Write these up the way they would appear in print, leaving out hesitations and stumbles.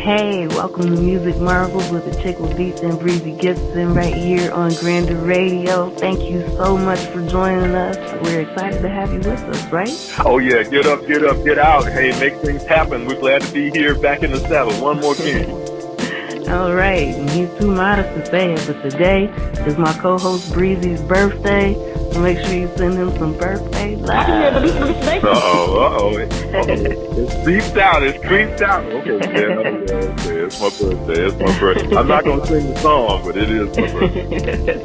Hey, welcome to Music Marvels with Achickwitbeatz Breezy Gipson right here on Grander Radio. Thank you so much for joining us. We're excited to have you with us, right? Oh yeah, get up, get out. Hey, make things happen. We're glad to be here back in the saddle. One more again. All right, he's too modest to say it, but today is my co-host Breezy's birthday. So make sure you send him some birthday love. It's beeped out. It's creeped out. Okay, man. Okay. It's my birthday. I'm not gonna sing the song, but it is my birthday.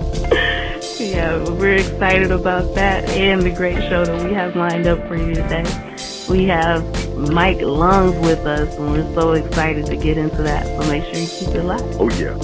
Yeah, we're excited about that and the great show that we have lined up for you today. We have Mike Lungz with us, and we're so excited to get into that. So make sure you keep it live. Oh yeah.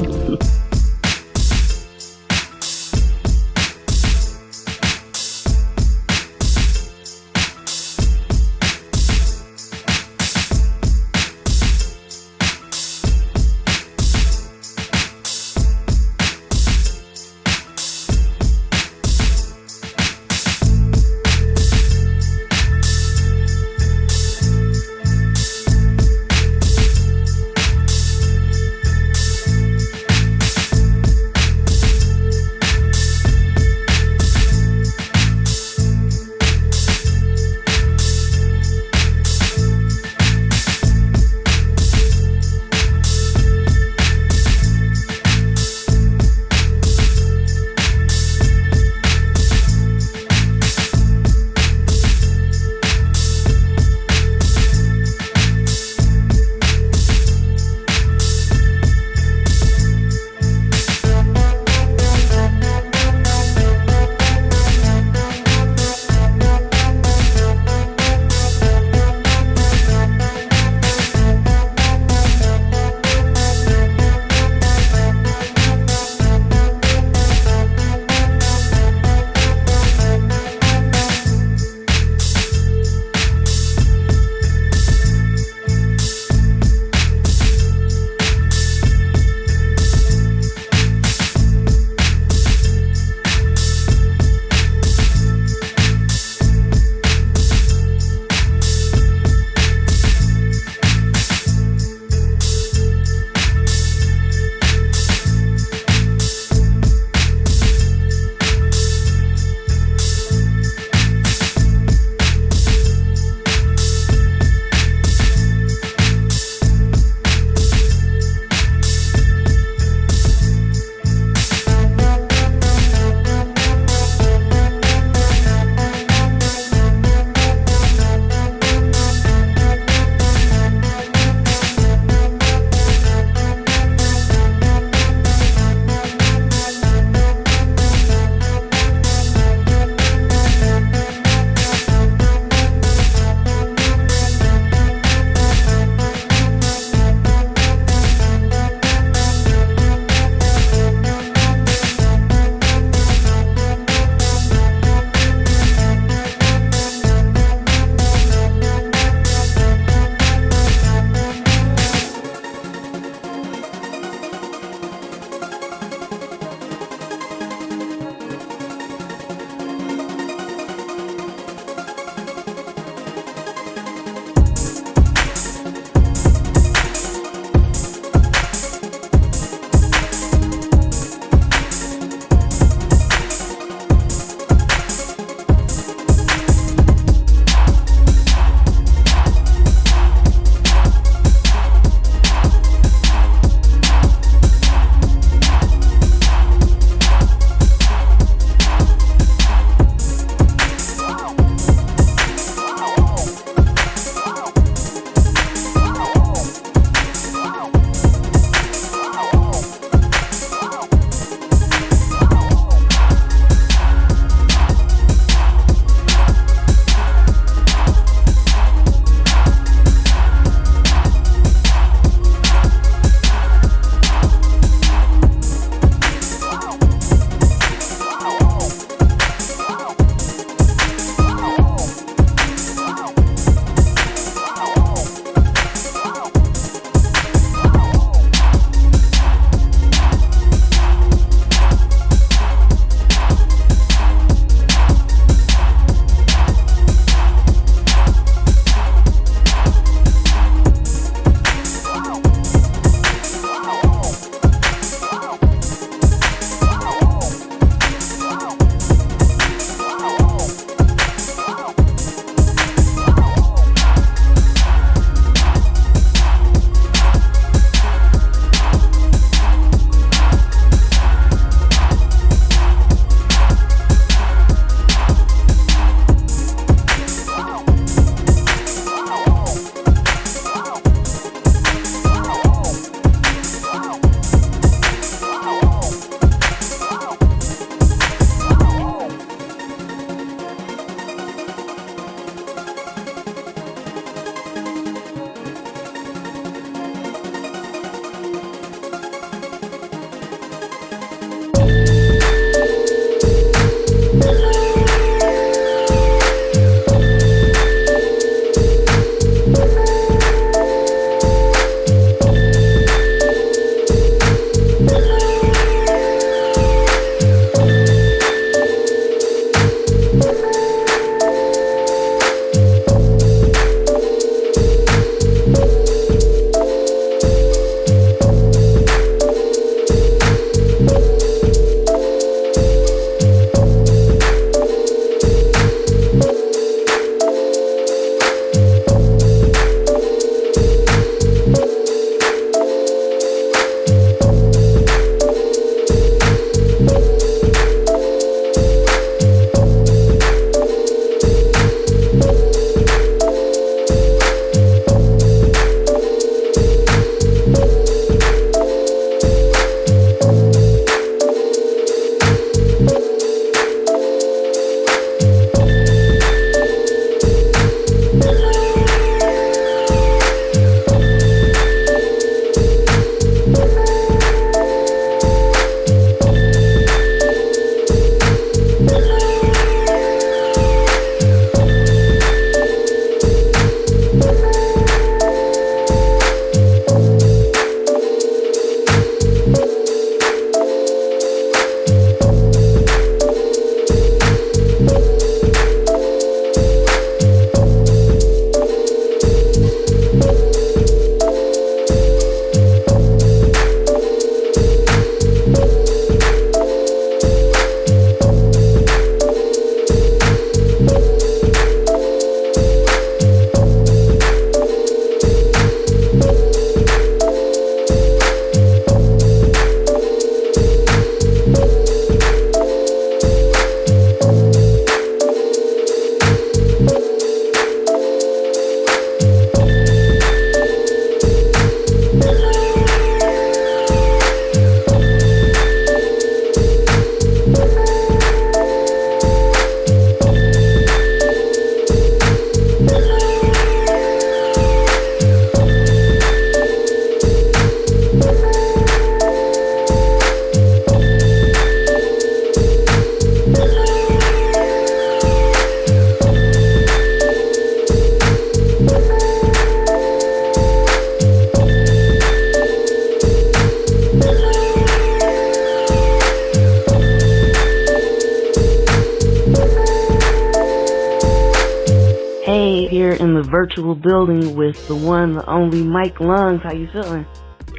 here in the virtual building with the one, the only Mike Lungz. How you feeling?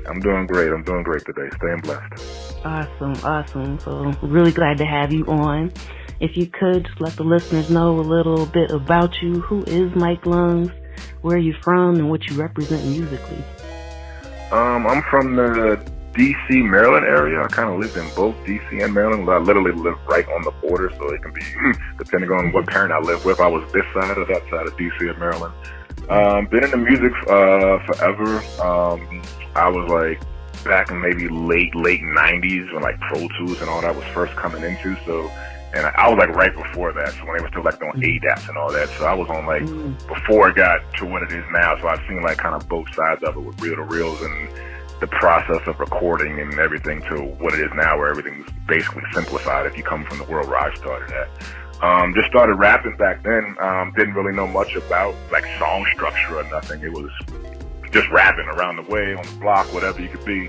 I'm doing great. I'm doing great today. Staying blessed. Awesome. So really glad to have you on. If you could just let the listeners know a little bit about you. Who is Mike Lungz? Where are you from and what you represent musically? I'm from the D.C., Maryland area. I kind of lived in both D.C. and Maryland. I literally live right on the border, so it can be, depending on what parent I live with, I was this side or that side of D.C. and Maryland. Been in the music forever. I was like back in maybe late 90s when like Pro Tools and all that was first coming into, so, and I was like right before that, so when they were still like doing ADAPs and all that, so I was on like before it got to what it is now, so I've seen like kind of both sides of it with reel-to-reels and the process of recording and everything to what it is now, where everything's basically simplified if you come from the world where I started at. Just started rapping back then. Didn't really know much about like song structure or nothing. It was just rapping around the way, on the block, whatever you could be.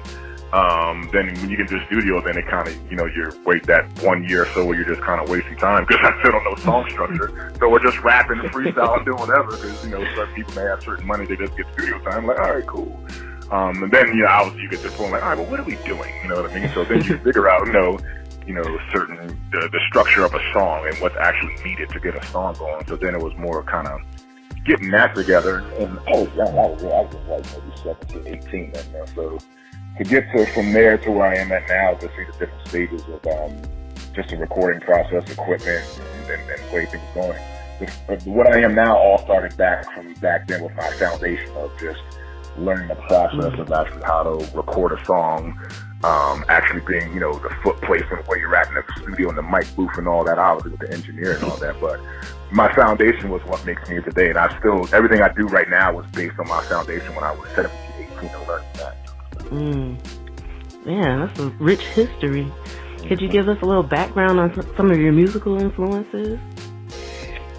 Then when you get to the studio, then it kind of, you wait that 1 year or so where you're just kind of wasting time because I still don't know song structure. So we're just rapping and freestyle and doing whatever because, some people may have certain money, they just get studio time. Like, all right, cool. And then, obviously you get to the point like, all right, well, what are we doing? You know what I mean? So then you figure out, certain, the structure of a song and what's actually needed to get a song going. So then it was more kind of getting that together. And I was like maybe 17, 18 then, so to get from there to where I am at now, to see the different stages of, just the recording process, equipment, and the way things are going. What I am now all started back then with my foundation of just learning the process of actually how to record a song, actually being, the foot placement, where you're at in the studio and the mic booth and all that, obviously with the engineering and all that. But my foundation was what makes me today. And everything I do right now was based on my foundation when I was 17, 18 and learning that. Man, that's a rich history. Could you give us a little background on some of your musical influences?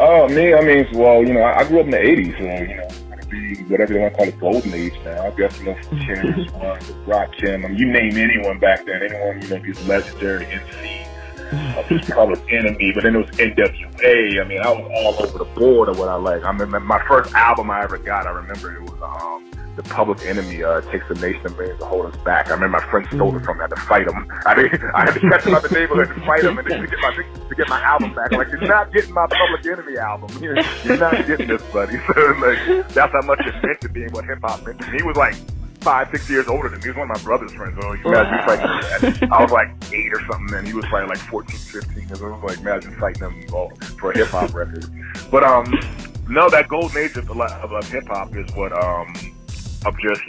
Me, I grew up in the 80s, so, be whatever they want to call it, golden age now. I guess, Chance, Rakim, you name anyone back then, anyone, these legendary MCs, this Public Enemy, but then it was NWA. I was all over the board of what I like. I remember my first album I ever got, I remember it was, the Public Enemy, Takes a Nation of Millions to Hold Us Back. I remember my friend stole it from me. I had to fight him. I had to catch him out the neighborhood and fight him and then to get my album back. I'm like, you're not getting my Public Enemy album. You're not getting this, buddy. So, that's how much it meant to me and what hip-hop meant to me. He was like 5-6 years older than me. He was one of my brother's friends. So you imagine I was like 8 or something, and he was probably like 14, 15. So I was like, imagine fighting him for a hip-hop record. But, no, that golden age of hip-hop is what, of just,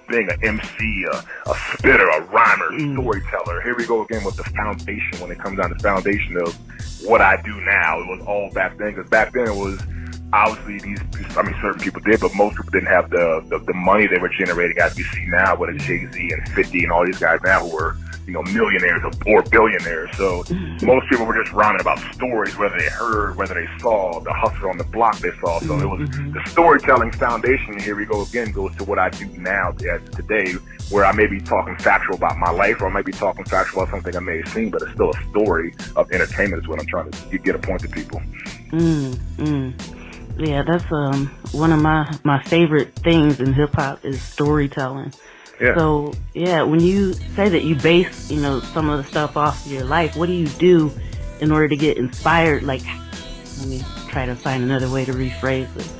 being an MC, a spitter, a rhymer, storyteller. Here we go again with the foundation when it comes down to the foundation of what I do now. It was all back then, because back then it was obviously certain people did, but most people didn't have the money they were generating as we see now with a Jay-Z and 50 and all these guys now who were, millionaires or billionaires. So most people were just rhyming about stories, whether they heard, whether they saw, the hustle on the block they saw. So it was the storytelling foundation. Here we go again, goes to what I do now as today, where I may be talking factual about my life, or I might be talking factual about something I may have seen, but it's still a story of entertainment is what I'm trying to get a point to people. Yeah, that's one of my favorite things in hip hop is storytelling. Yeah. So, when you say that you base, some of the stuff off of your life, what do you do in order to get inspired? Like, let me try to find another way to rephrase this.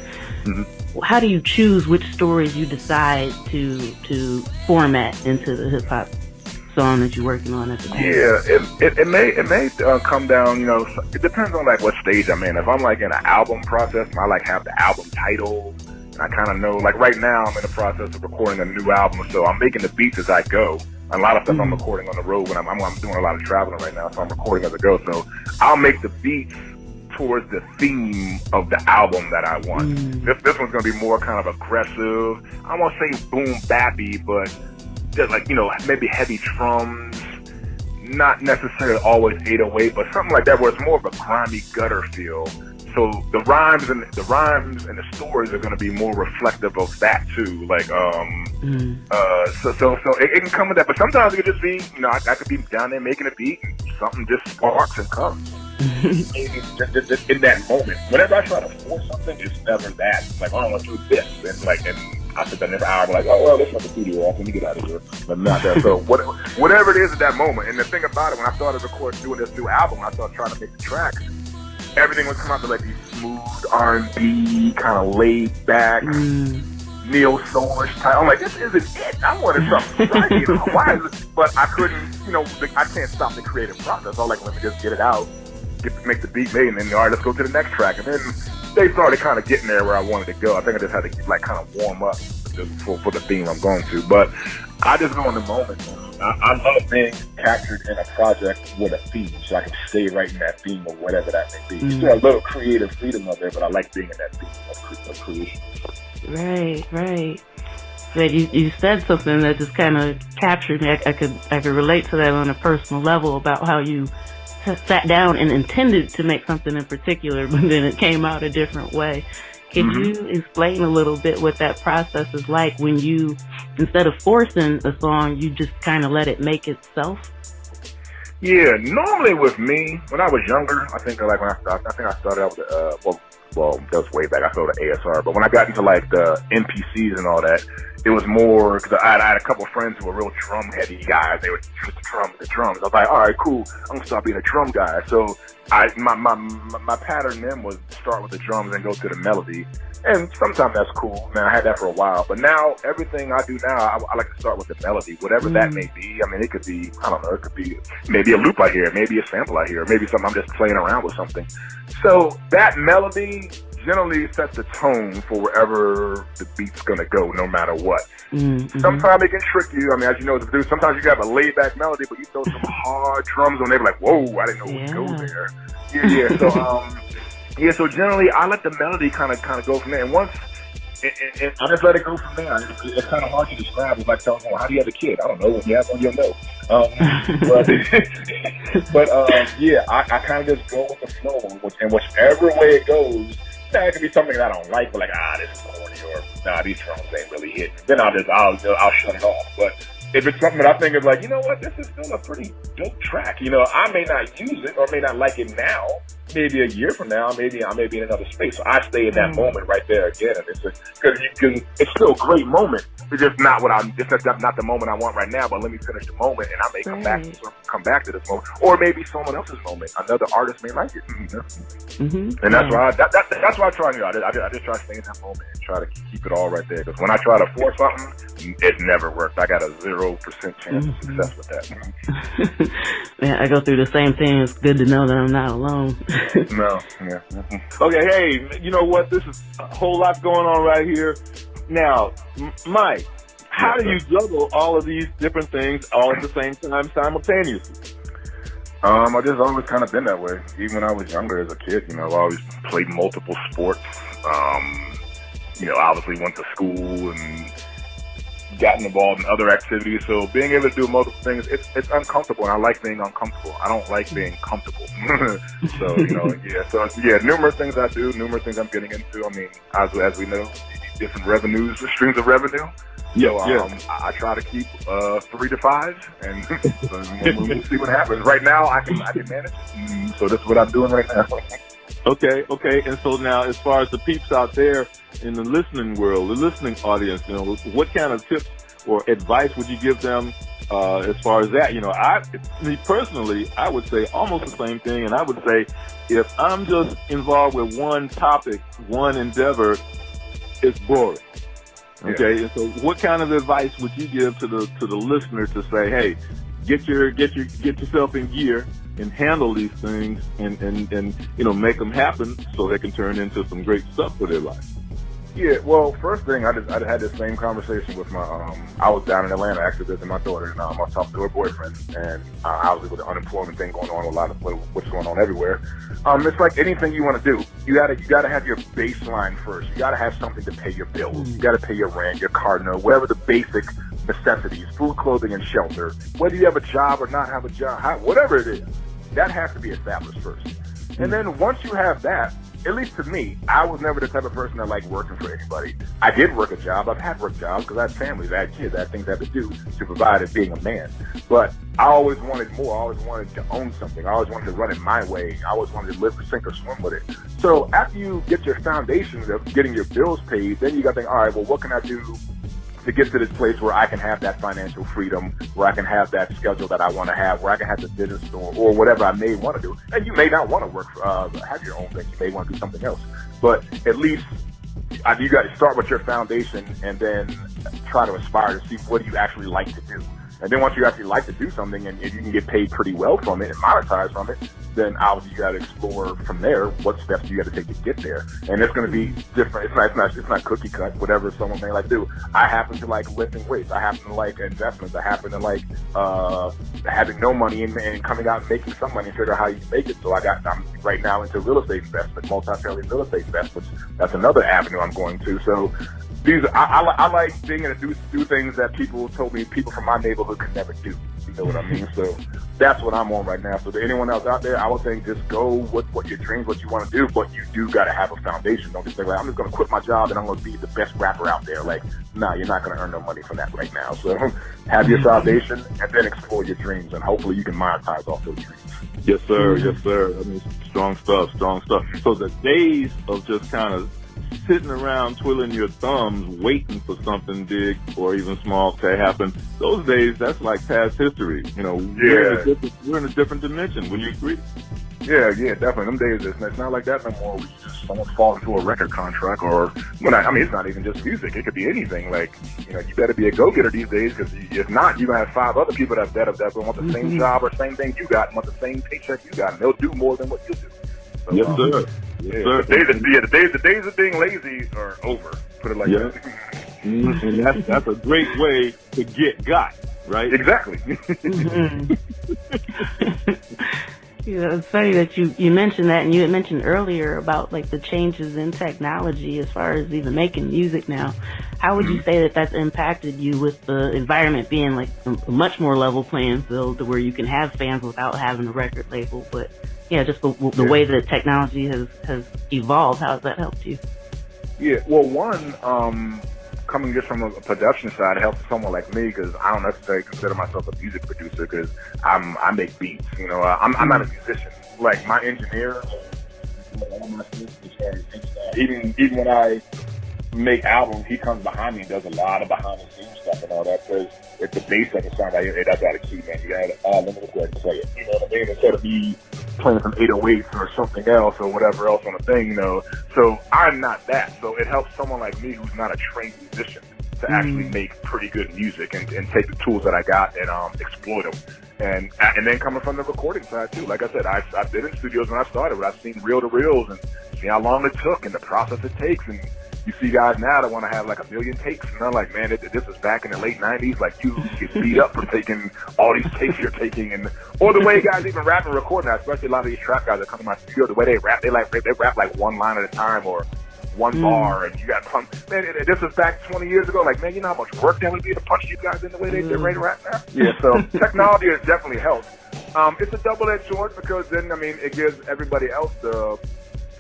How do you choose which stories you decide to format into the hip hop song that you're working on at the time? Yeah, it may come down, it depends on like what stage I'm in. If I'm like in an album process, I like have the album title. I kind of know, like right now I'm in the process of recording a new album, so I'm making the beats as I go. A lot of stuff I'm recording on the road when I'm doing a lot of traveling right now, so I'm recording as I go. So I'll make the beats towards the theme of the album that I want. This one's going to be more kind of aggressive. I won't say boom bappy, but just like, maybe heavy drums, not necessarily always 808, but something like that where it's more of a grimy gutter feel. So the rhymes and the stories are going to be more reflective of that too. Like, so it can come with that. But sometimes it could just be, I could be down there making a beat and something just sparks and comes. just in that moment. Whenever I try to force something, it's never that. It's like, oh, I want to do this, and I sit there for an hour, I'm like, oh well, let's not the studio off. Let me get out of here. But not that. So whatever it is at that moment. And the thing about it, when I started doing this new album, I started trying to make the tracks. Everything would come out to like these smooth R&B, kind of laid back, neo soulish type. I'm like, this isn't it. I wanted something right. Why is it? But I couldn't. I can't stop the creative process. I was like, let me just get it out, make the beat made, and then all right, let's go to the next track. And then they started kind of getting there where I wanted to go. I think I just had to like kind of warm up for the theme I'm going to. But I just go in the moment. I love being captured in a project with a theme, so I can stay right in that theme or whatever that may be. Still a little creative freedom of there, but I like being in that theme of creation. Right. But you said something that just kind of captured me. I could relate to that on a personal level about how you sat down and intended to make something in particular, but then it came out a different way. Could you explain a little bit what that process is like when you, instead of forcing a song, you just kind of let it make itself? Yeah, normally with me, when I was younger, I think like when I started out with well, that was way back. I started with ASR, but when I got into like the MPCs and all that, it was more because I had a couple of friends who were real drum heavy guys. They would use the drums. I was like, all right, cool. I'm gonna start being a drum guy. So my pattern then was start with the drums and go to the melody. And sometimes that's cool. Man, I had that for a while. But now, everything I do now, I like to start with the melody, whatever that may be. I mean, it could be, I don't know, it could be maybe a loop I hear, maybe a sample I hear, maybe something I'm just playing around with something. So that melody generally sets the tone for wherever the beat's going to go, no matter what. Sometimes it can trick you. I mean, as you know, sometimes you have a laid-back melody, but you throw some hard drums on there, like, whoa, I didn't know what to go there. Yeah, so generally, I let the melody kind of go from there. And once, and I just let it go from there. It's kind of hard to describe. It's like telling someone, how do you have a kid? I don't know. When you have one, you'll know. Yeah, I kind of just go with the flow. And whichever way it goes, it could be something that I don't like, but like, this is corny, or these drums ain't really hitting. Then I'll shut it off. But if it's something that I think is like, you know what, this is still a pretty dope track. I may not use it or may not like it now. Maybe a year from now, maybe I may be in another space. So I stay in that moment right there again, and it's because it's still a great moment. It's just not not the moment I want right now. But let me finish the moment, and I may come back to this moment, or maybe someone else's moment. Another artist may like it, and that's why that's why I try. I just try to stay in that moment and try to keep it all right there. Because when I try to force something, it never works. I got a 0% chance of success with that. Man, I go through the same thing. It's good to know that I'm not alone. No, yeah. Okay, hey, you know what? This is a whole lot going on right here. Now, Mike, how do you juggle all of these different things all at the same time simultaneously? I just always kind of been that way. Even when I was younger as a kid, I always played multiple sports. Obviously went to school and gotten involved in other activities. So being able to do multiple things, it's uncomfortable, and I like being uncomfortable. I don't like being comfortable. So numerous things I do, numerous things I'm getting into. I mean, as we know, different streams of revenue. I try to keep 3 to 5, and we'll see what happens. Right now, I can manage it. So this is what I'm doing right now. Okay. And so now, as far as the peeps out there in the listening world, the listening audience, what kind of tips or advice would you give them as far as that? Me personally, I would say almost the same thing. And I would say if I'm just involved with one topic, one endeavor, it's boring. Okay. And so what kind of advice would you give to the listener to say, hey, get yourself in gear and handle these things and make them happen so they can turn into some great stuff for their life? Yeah, well, first thing, I had this same conversation with my, I was down in Atlanta actually visiting my daughter, and I was talking to her boyfriend, and obviously with the unemployment thing going on, a lot of what's going on everywhere. It's like anything you want to do. You gotta have your baseline first. You gotta have something to pay your bills. You gotta pay your rent, your car note, whatever the basic necessities, food, clothing, and shelter. Whether you have a job or not have a job, whatever it is, that has to be established first. And then once you have that, at least to me, I was never the type of person that liked working for anybody. I did work a job. I've had work jobs because I had families, I had kids, I had things I had to do to provide as being a man. But I always wanted more. I always wanted to own something. I always wanted to run it my way. I always wanted to live, sink or swim with it. So after you get your foundation of getting your bills paid, then you got to think, all right, well, what can I do to get to this place where I can have that financial freedom, where I can have that schedule that I want to have, where I can have the business or whatever I may want to do. And you may not want to work for, have your own thing. You may want to do something else. But at least you got to start with your foundation and then try to aspire to see what do you actually like to do. And then once you actually like to do something and you can get paid pretty well from it and monetize from it, then obviously you got to explore from there what steps you got to take to get there. And it's going to be different. It's not cookie cut, whatever someone may like to do. I happen to like lifting weights. I happen to like investments. I happen to like having no money and coming out and making some money and figure out how you make it. So I'm right now into real estate investment, multi-family real estate investments. That's another avenue I'm going to. So I like being able to do things that people told me people from my neighborhood could never do. You know what I mean? So that's what I'm on right now. So to anyone else out there, I would think just go with what your dreams, what you want to do, but you do got to have a foundation. Don't just say, like, I'm just going to quit my job and I'm going to be the best rapper out there. Like, nah, you're not going to earn no money from that right now. So have your foundation and then explore your dreams, and hopefully you can monetize off those dreams. Yes, sir. Yes, sir. I mean, strong stuff. So the days of just kind of sitting around twiddling your thumbs waiting for something big or even small to happen, those days, that's like past history. You know, we're in a different dimension. Would you agree? Yeah, definitely. Them days, it's not like that no more. We just someone falls into a record contract, or I mean, it's not even just music. It could be anything. Like, you know, you better be a go-getter these days, because if not, you're gonna have 5 other people that want the same job or same thing you got, and want the same paycheck you got, and they'll do more than what you do. So, yes, sir. Yes, sir. The days of being lazy are over. Put it like that. And that's a great way to get got, right? Exactly. Yeah, it's funny that you mentioned that, and you had mentioned earlier about like the changes in technology as far as even making music now. How would you say that that's impacted you with the environment being like a much more level playing field, to where you can have fans without having a record label? But yeah, just the way that technology has evolved, how has that helped you? Yeah, well, one, coming just from a production side, it helps someone like me, because I don't necessarily consider myself a music producer, because I make beats. You know, I'm not a musician. Like, my engineer, even when I make albums, he comes behind me and does a lot of behind the scenes stuff and all that, because it's the bass that the sound. Hey, that's out of key, man. You gotta let me just go ahead and play it. You know what I mean? Instead of me playing some 808s or something else or whatever else on the thing, you know. So I'm not that. So it helps someone like me who's not a trained musician to actually make pretty good music and take the tools that I got and exploit them. And then coming from the recording side too. Like I said, I've been in studios when I started, but I've seen reel-to-reels and see how long it took and the process it takes. And you see guys now that want to have like 1 million takes, and I'm like, man, this is back in the late 90s. Like, you get beat up for taking all these takes you're taking, or the way guys even rap and record now, especially a lot of these trap guys that come to my studio, the way they rap, they rap like one line at a time or one bar, and you got pumped. Man, this was back 20 years ago. Like, man, you know how much work that would be to punch these guys in the way they're ready to rap now? Yeah, so technology has definitely helped. It's a double-edged sword, because then, I mean, it gives everybody else the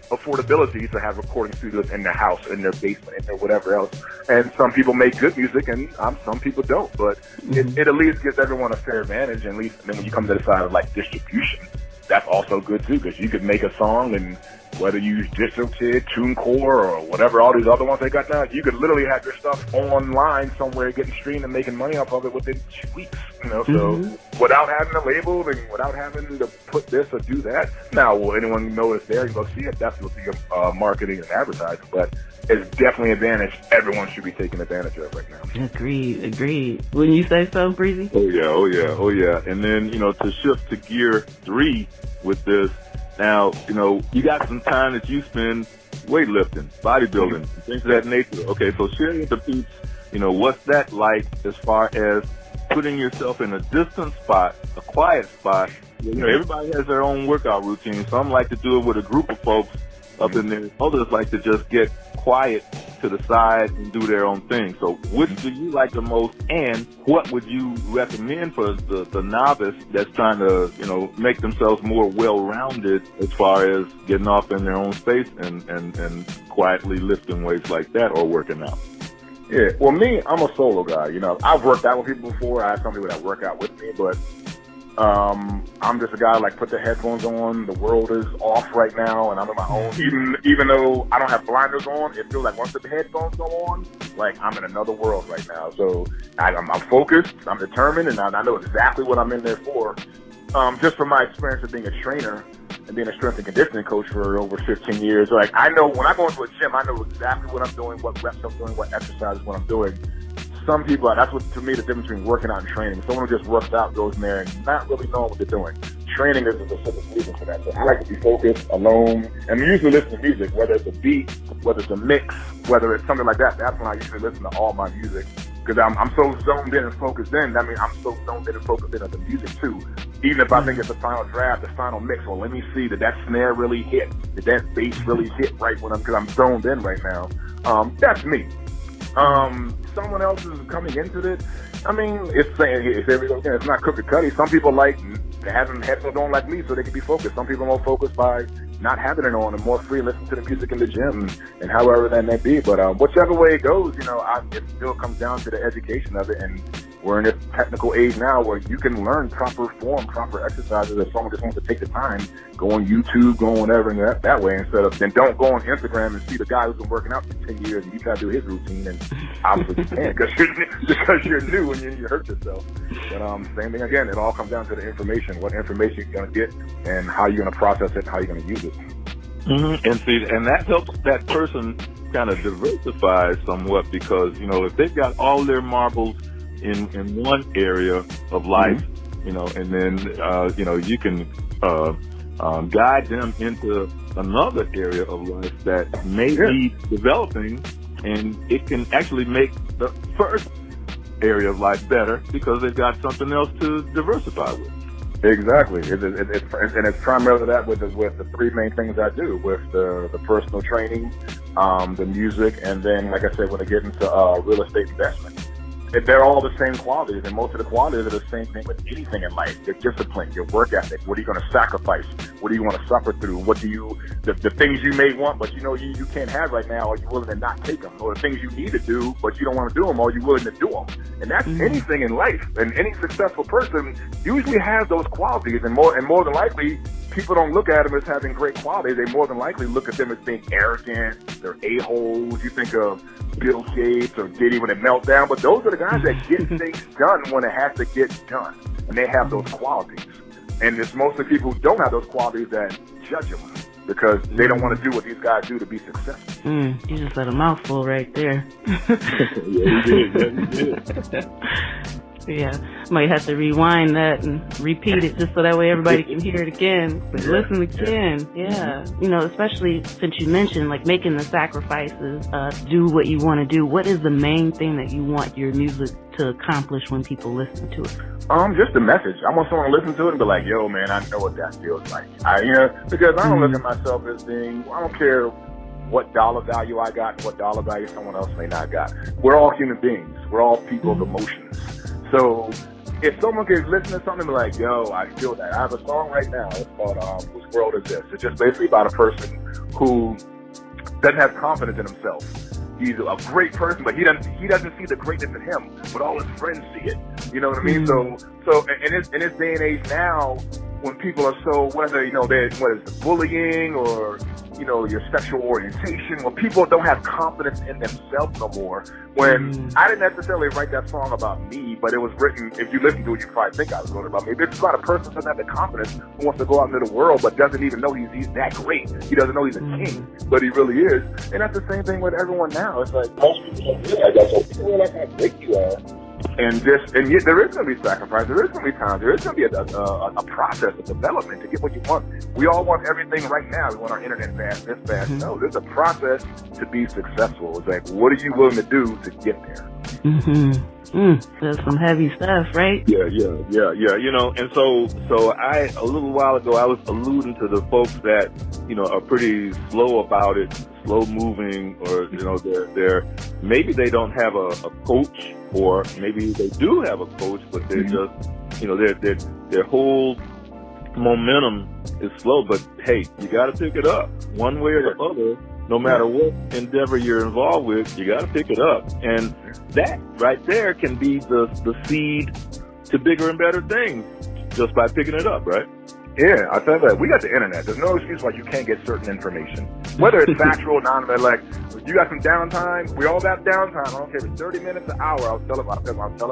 affordability to have recording studios in their house, in their basement, in their whatever else. And some people make good music, and some people don't. But it at least gives everyone a fair advantage. And at least, and then when you come to the side of like distribution, that's also good too, because you could make a song, and whether you use DistroKid, TuneCore, or whatever, all these other ones they got now, you could literally have your stuff online somewhere getting streamed and making money off of it within 2 weeks. You know, so without having a label and without having to put this or do that. Now, will anyone know it's there? You go see it. That's what the marketing and advertising. But it's definitely an advantage everyone should be taking advantage of right now. Agreed. Wouldn't you say so, Breezy? Oh yeah. And then, you know, to shift to gear 3 with this, now, you know, you got some time that you spend weightlifting, bodybuilding, things of that nature. Okay, so share with the peeps, you know, what's that like as far as putting yourself in a distant spot, a quiet spot. You know, everybody has their own workout routine. Some like to do it with a group of folks up in there. Others like to just get quiet to the side and do their own thing. So which do you like the most, and what would you recommend for the novice that's trying to, make themselves more well-rounded as far as getting off in their own space and quietly lifting weights like that or working out? Yeah, well, me, I'm a solo guy. I've worked out with people before. I have some people that work out with me, but I'm just a guy like put the headphones on. The world is off right now, and I'm on my own. Even though I don't have blinders on, it feels like once the headphones go on, like I'm in another world right now. So I'm focused, I'm determined, and I know exactly what I'm in there for. Just from my experience of being a trainer and being a strength and conditioning coach for over 15 years, like I know when I go into a gym, I know exactly what I'm doing, what reps I'm doing, what exercises, what I'm doing. Some people, that's what, to me, the difference between working out and training. Someone who just works out goes in there and not really knowing what they're doing. Training is a specific reason for that. So I like to be focused, alone, and usually listen to music, whether it's a beat, whether it's a mix, whether it's something like that. That's when I usually listen to all my music, because I'm so zoned in and focused in. I mean, I'm so zoned in and focused in on the music too. Even if I think it's the final draft, the final mix, well, let me see, did that snare really hit? Did that bass really hit right because I'm zoned in right now? That's me. Someone else is coming into it. I mean, it's not cookie cutter. Some people like having headphones on like me so they can be focused. Some people are more focused by not having it on and more free listening to the music in the gym and however that may be. But whichever way it goes, it still comes down to the education of it. And we're in this technical age now where you can learn proper form, proper exercises if someone just wants to take the time, go on YouTube, go on whatever, and that way instead of, then don't go on Instagram and see the guy who's been working out for 10 years and you try to do his routine and obviously you can't because you're new and you hurt yourself. But same thing again, it all comes down to the information, what information you're going to get and how you're going to process it and how you're going to use it. Mm-hmm. And that helps that person kind of diversify somewhat because, if they've got all their marbles in one area of life, and then, you can guide them into another area of life that may be developing, and it can actually make the first area of life better because they've got something else to diversify with. Exactly. It's primarily that with the three main things I do, with the personal training, the music, and then, like I said, when I get into real estate investment. They're all the same qualities, and most of the qualities are the same thing with anything in life. Your discipline, your work ethic, what are you going to sacrifice? What do you want to suffer through? The things you may want, but you can't have right now, are you willing to not take them? Or the things you need to do, but you don't want to do them, are you willing to do them? And that's anything in life. And any successful person usually has those qualities, and more than likely, people don't look at them as having great qualities. They more than likely look at them as being arrogant. They're a-holes. You think of Bill Gates or Diddy when they melt down, but those are the guys that get things done when it has to get done, and they have those qualities. And it's mostly people who don't have those qualities that judge them because they don't want to do what these guys do to be successful. You just said a mouthful right there. Yeah, you did. Yeah, might have to rewind that and repeat it just so that way everybody can hear it again. But listen again, especially since you mentioned like making the sacrifices to do what you want to do. What is the main thing that you want your music to accomplish when people listen to it? Just the message. I want someone to listen to it and be like, yo, man, I know what that feels like. Because I don't look at myself as being, I don't care what dollar value I got and what dollar value someone else may not got. We're all human beings. We're all people of emotions. So if someone can listen to something and be like, yo, I feel that. I have a song right now. It's called Whose World Is This? It's just basically about a person who doesn't have confidence in himself. He's a great person, but he doesn't see the greatness in him, but all his friends see it. You know what I mean? So in this day and age now, when people are so, whether, what is the bullying or, your sexual orientation, when people don't have confidence in themselves no more, when I didn't necessarily write that song about me, but it was written, if you listen to it, you probably think I was wrote about me. It's about a person who doesn't have the confidence, who wants to go out into the world, but doesn't even know he's that great. He doesn't know he's a king, but he really is. And that's the same thing with everyone now. It's like, most people don't realize that, so people realize how great you are. And yet there is going to be sacrifice. There is going to be time. There is going to be a process of development to get what you want. We all want everything right now. We want our internet fast, this fast. No, there's a process to be successful. It's like, what are you willing to do to get there? That's some heavy stuff, right? Yeah. And so a little while ago, I was alluding to the folks that, are pretty slow about it, slow moving, or they're maybe they don't have a coach, or maybe they do have a coach, but they're just their whole momentum is slow. But hey, you got to pick it up one way or the other. No matter what endeavor you're involved with, you got to pick it up, and that right there can be the seed to bigger and better things just by picking it up, right? Yeah, I tell you that. We got the internet. There's no excuse why you can't get certain information. Whether it's factual or non, like, you got some downtime, we all got downtime. I don't care if it's 30 minutes, an hour. I was telling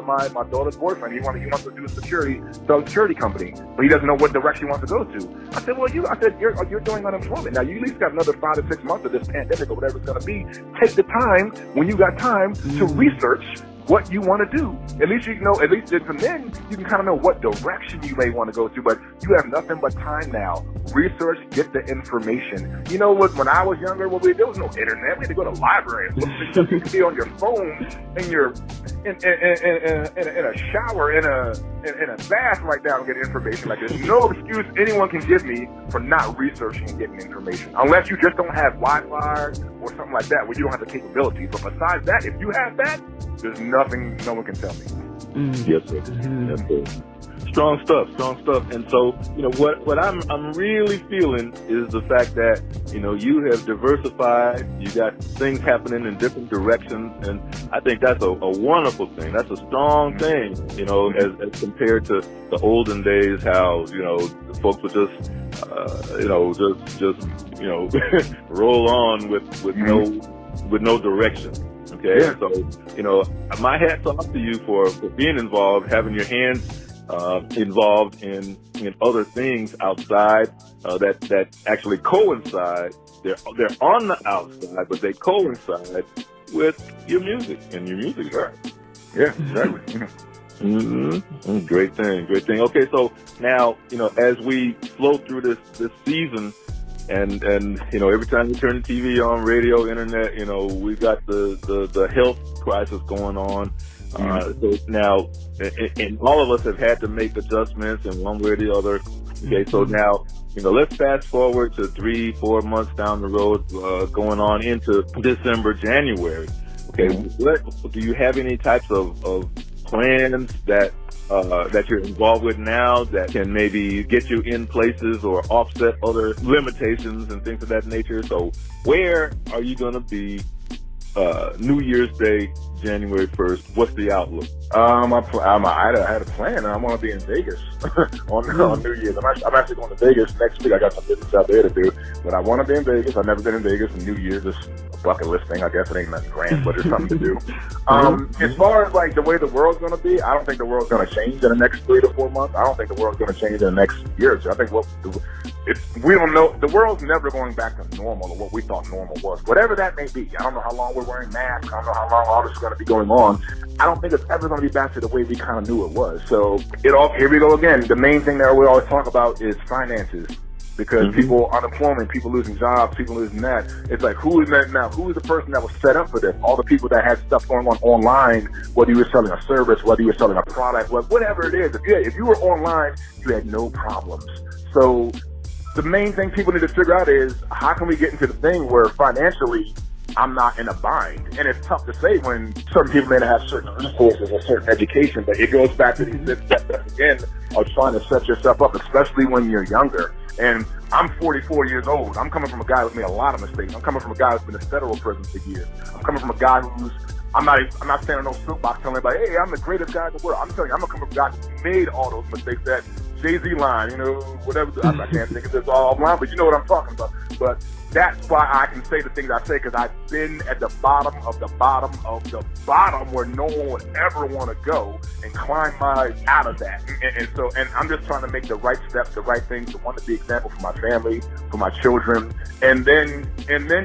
my daughter's boyfriend, he wants to do a security company, but he doesn't know what direction he wants to go to. I said, well, you're doing unemployment. Now, you at least got another 5 to 6 months of this pandemic or whatever it's going to be. Take the time, when you got time, to research what you want to do. At least from then you can kind of know what direction you may want to go to, but you have nothing but time now. Research, get the information. You know what, when I was younger, there was no internet. We had to go to libraries. You could be on your phone in a shower, in a bath right now and get information. Like, there's no excuse anyone can give me for not researching and getting information. Unless you just don't have Wi-Fi or something like that where you don't have the capability. But besides that, if you have that, there's nothing no one can tell me. Yes, sir. Yes, sir. Strong stuff. And so, what I'm really feeling is the fact that, you have diversified, you got things happening in different directions, and I think that's a wonderful thing. That's a strong thing, as compared to the olden days, how, folks would just, roll on with no direction. Okay. Yeah. So, my hat's off to you for being involved, having your hands involved in other things outside that actually coincide. They're on the outside, but they coincide with your music, and your music is right. Yeah, exactly. Mm-hmm. Great thing. Okay, so now, as we flow through this season, and every time you turn the TV on, radio, internet, we've got the health crisis going on. So now, and all of us have had to make adjustments in one way or the other. Okay, so now, let's fast forward to 3-4 months down the road, going on into December, January. Okay, do you have any types of plans that you're involved with now that can maybe get you in places or offset other limitations and things of that nature? So where are you going to be New Year's Day, January 1st? What's the outlook? I had a plan, and I want to be in Vegas on New Year's. I'm actually going to Vegas next week. I got some business out there to do, but I want to be in Vegas. I've never been in Vegas, and New Year's is a bucket list thing. I guess it ain't nothing grand, but it's something to do. As far as like the way the world's going to be, I don't think the world's going to change in the next 3 to 4 months. I don't think the world's going to change in the next year or two. I think we don't know. The world's never going back to normal or what we thought normal was, whatever that may be. I don't know how long we're wearing masks. I don't know how long all this is going to be going on. I don't think it's ever going to be back to the way we kind of knew it was. So here we go again. The main thing that we always talk about is finances, because people, unemployment, people losing jobs, people losing that. It's like, who is that now? Who is the person that was set up for this? All the people that had stuff going on online, whether you were selling a service, whether you were selling a product, whatever it is. If you were online, you had no problems. So the main thing people need to figure out is, how can we get into the thing where financially I'm not in a bind? And it's tough to say when certain people may not have certain resources or certain education, but it goes back to these steps again of trying to set yourself up, especially when you're younger. And I'm 44 years old. I'm coming from a guy who's made a lot of mistakes. I'm coming from a guy who's been in federal prison for years. I'm coming from a guy who's, I'm not standing on no soapbox telling everybody, hey, I'm the greatest guy in the world. I'm telling you, I'm coming from a guy who made all those mistakes, that Jay-Z line, whatever. I can't think of this all offline, but you know what I'm talking about. But that's why I can say the things I say, because I've been at the bottom of the bottom of the bottom where no one would ever want to go, and climb out of that. And I'm just trying to make the right steps, the right things, to want to be example for my family, for my children, and then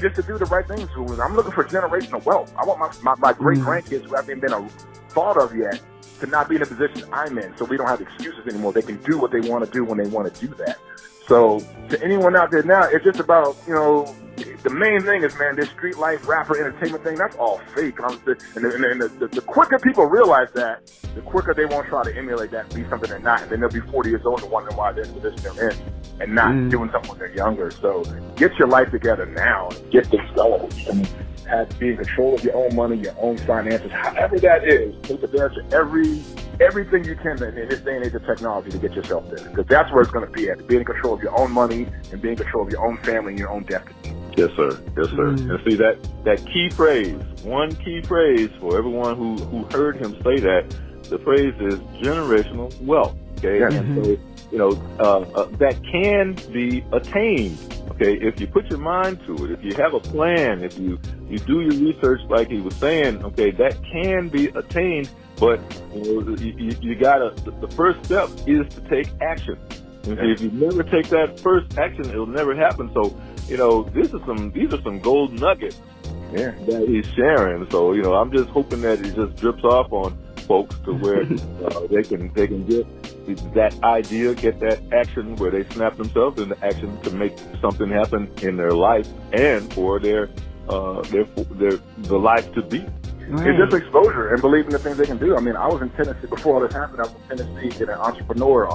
just to do the right things. I'm looking for generational wealth. I want my great grandkids who haven't been thought of yet to not be in the position I'm in, so we don't have excuses anymore. They can do what they want to do when they want to do that. So to anyone out there now, it's just about, the main thing is, man, this street life, rapper, entertainment thing, that's all fake. And the quicker people realize that, the quicker they won't try to emulate that and be something they're not. And then they'll be 40 years old and wondering why they're in the position they're in. and not doing something when they're younger. So get your life together now. Get things going. Be in control of your own money, your own finances, however that is. Take advantage of everything you can in this day and age of technology to get yourself there. Because that's where it's going to be at. Be in control of your own money and be in control of your own family and your own destiny. Yes, sir. Yes, sir. And see that key phrase, one key phrase for everyone who heard him say that, the phrase is generational wealth. Okay. Yes. And so, that can be attained. Okay. If you put your mind to it, if you have a plan, if you do your research like he was saying, okay, that can be attained, but you gotta, the first step is to take action. And if you never take that first action, it'll never happen. So, these are some gold nuggets that he's sharing. So, I'm just hoping that it just drips off on folks to where they can get that idea, get that action where they snap themselves into action to make something happen in their life and for the life to be. Right. It's just exposure and believing the things they can do. I mean, I was in Tennessee before all this happened. I was in Tennessee at an entrepreneur